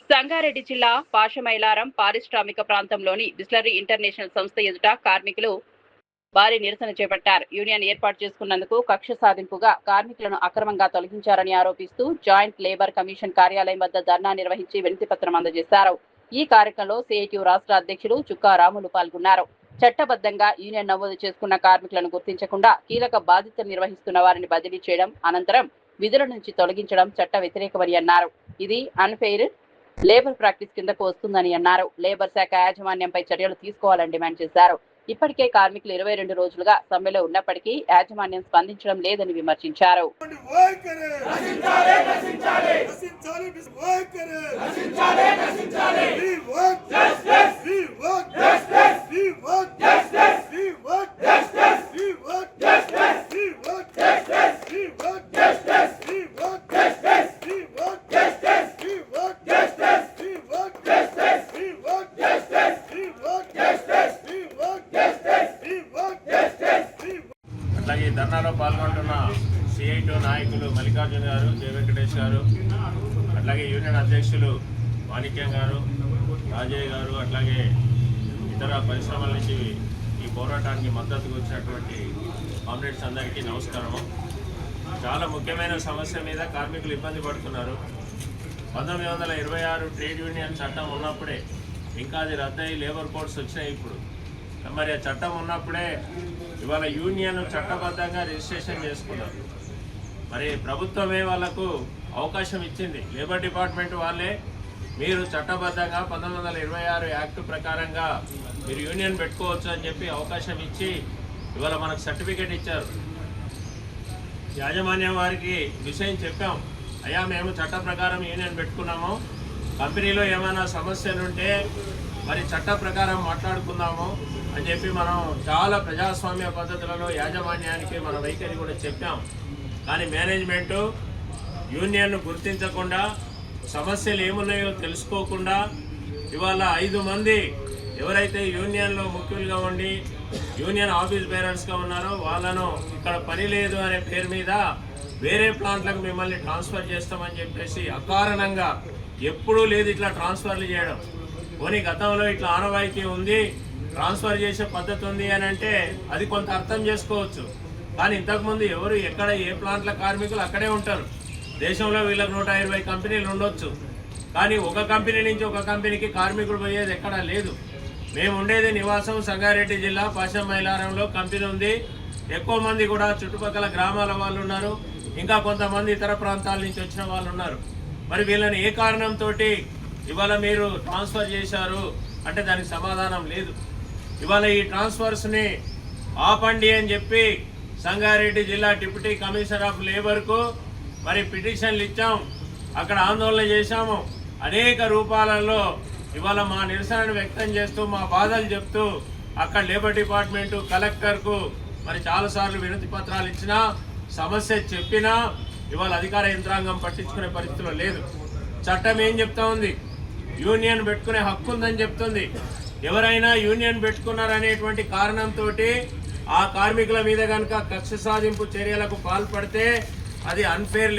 సంగారెడ్డి జిల్లా పాషమైలారం పారిశ్రామిక ప్రాంతంలోని బిస్లరీ ఇంటర్నేషనల్ సంస్థ ఎదుట కార్మికులు భారీ నిరసన చేపట్టారు. యూనియన్ ఏర్పాటు చేసుకున్నందుకు కక్ష సాధింపుగా కార్మికులను అక్రమంగా తొలగించారని ఆరోపిస్తూ జాయింట్ లేబర్ కమిషన్ కార్యాలయం వద్ద ధర్నా నిర్వహించి వినతిపత్రం అందజేశారు. ఈ కార్యక్రమంలో సిఐటియు రాష్ట్ర అధ్యక్షులు చుక్కా రాములు పాల్గొన్నారు. చట్టబద్ధంగా యూనియన్ నమోదు చేసుకున్న కార్మికులను గుర్తించకుండా కీలక బాధ్యతలు నిర్వహిస్తున్న వారిని బదిలీ చేయడం, అనంతరం విధుల నుంచి తొలగించడం చట్ట వ్యతిరేకమని అన్నారు. ఇది అన్ఫెయిర్ లేబర్ ప్రాక్టీస్ కిందకు వస్తుందని అన్నారు. లేబర్ శాఖ యాజమాన్యంపై చర్యలు తీసుకోవాలని డిమాండ్ చేశారు. ఇప్పటికే కార్మికులు 22 రోజులుగా సమ్మెలో ఉన్నప్పటికీ యాజమాన్యం స్పందించడం లేదని విమర్శించారు. అట్లాగే ధర్నాలో పాల్గొంటున్న సిఐటియు నాయకులు మల్లికార్జున గారు, జయ వెంకటేష్ గారు, అట్లాగే యూనియన్ అధ్యక్షులు మాణిక్యం గారు, రాజయ్య గారు, అట్లాగే ఇతర పరిశ్రమల నుంచి ఈ పోరాటానికి మద్దతుకు వచ్చినటువంటి కామ్రేడ్స్ అందరికీ నమస్కారము. చాలా ముఖ్యమైన సమస్య మీద కార్మికులు ఇబ్బంది పడుతున్నారు. 1926 ట్రేడ్ యూనియన్ చట్టం ఉన్నప్పుడే, ఇంకా అది రద్దయి లేబర్ కోడ్స్ వచ్చినాయి. ఇప్పుడు మరి ఆ చట్టం ఉన్నప్పుడే ఇవాళ యూనియన్ చట్టబద్ధంగా రిజిస్ట్రేషన్ చేసుకున్నారు. మరి ప్రభుత్వమే వాళ్ళకు అవకాశం ఇచ్చింది. లేబర్ డిపార్ట్మెంట్ వాళ్ళే మీరు చట్టబద్ధంగా 1926 యాక్ట్ ప్రకారంగా మీరు యూనియన్ పెట్టుకోవచ్చు అని చెప్పి అవకాశం ఇచ్చి ఇవాళ మనకు సర్టిఫికేట్ ఇచ్చారు. యాజమాన్యం వారికి విషయం చెప్పాం, అయ్యా మేము చట్ట ప్రకారం యూనియన్ పెట్టుకున్నాము, కంపెనీలో ఏమైనా సమస్యలుంటే మరి చట్ట ప్రకారం మాట్లాడుకుందాము అని చెప్పి మనం చాలా ప్రజాస్వామ్య పద్ధతులలో యాజమాన్యానికి మన వైఖరి కూడా చెప్పాం. కానీ మేనేజ్మెంటు యూనియన్ను గుర్తించకుండా, సమస్యలు ఏమున్నాయో తెలుసుకోకుండా ఇవాళ 5 మంది ఎవరైతే యూనియన్లో ముఖ్యులుగా ఉండి యూనియన్ ఆఫీస్ బేరర్స్గా ఉన్నారో వాళ్ళను ఇక్కడ పని లేదు అనే పేరు మీద వేరే ప్లాంట్లకు మిమ్మల్ని ట్రాన్స్ఫర్ చేస్తామని చెప్పేసి అకారణంగా, ఎప్పుడూ లేదు ఇట్లా ట్రాన్స్ఫర్లు చేయడం. పోనీ గతంలో ఇట్లా ఆనవాయితీ ఉంది, ట్రాన్స్ఫర్ చేసే పద్ధతి ఉంది అని అంటే అది కొంత అర్థం చేసుకోవచ్చు. కానీ ఇంతకుముందు ఎవరు ఎక్కడ ఏ ప్లాంట్ల కార్మికులు అక్కడే ఉంటారు. దేశంలో వీళ్ళకి 120 కంపెనీలు ఉండొచ్చు, కానీ ఒక కంపెనీ నుంచి ఒక కంపెనీకి కార్మికులు పోయేది ఎక్కడా లేదు. మేము ఉండేది నివాసం సంగారెడ్డి జిల్లా పాషమైలారంలో కంపెనీ ఉంది. ఎక్కువ మంది కూడా చుట్టుపక్కల గ్రామాల వాళ్ళు ఉన్నారు, ఇంకా కొంతమంది ఇతర ప్రాంతాల నుంచి వచ్చిన వాళ్ళు ఉన్నారు. మరి వీళ్ళని ఏ కారణంతో ఇవాళ మీరు ట్రాన్స్ఫర్ చేశారు అంటే దానికి సమాధానం లేదు. ఇవాళ ఈ ట్రాన్స్ఫర్స్ని ఆపండి అని చెప్పి సంగారెడ్డి జిల్లా డిప్యూటీ కమిషనర్ ఆఫ్ లేబర్కు మరి పిటిషన్లు ఇచ్చాం, అక్కడ ఆందోళన చేశాము. అనేక రూపాలలో ఇవాళ మా నిరసనను వ్యక్తం చేస్తూ, మా బాధలు చెప్తూ అక్కడ లేబర్ డిపార్ట్మెంటు, కలెక్టర్కు మరి చాలాసార్లు వినతి పత్రాలు ఇచ్చినా, సమస్య చెప్పినా ఇవాళ అధికార యంత్రాంగం పట్టించుకునే పరిస్థితిలో లేదు. చట్టం ఏం చెప్తా ఉంది? యూనియన్ పెట్టుకునే హక్కు ఉందని చెప్తుంది. ఎవరైనా యూనియన్ పెట్టుకున్నారనేటువంటి కారణంతో ఆ కార్మికుల మీద కనుక కక్ష సాధింపు చర్యలకు పాల్పడితే అది అన్ఫేర్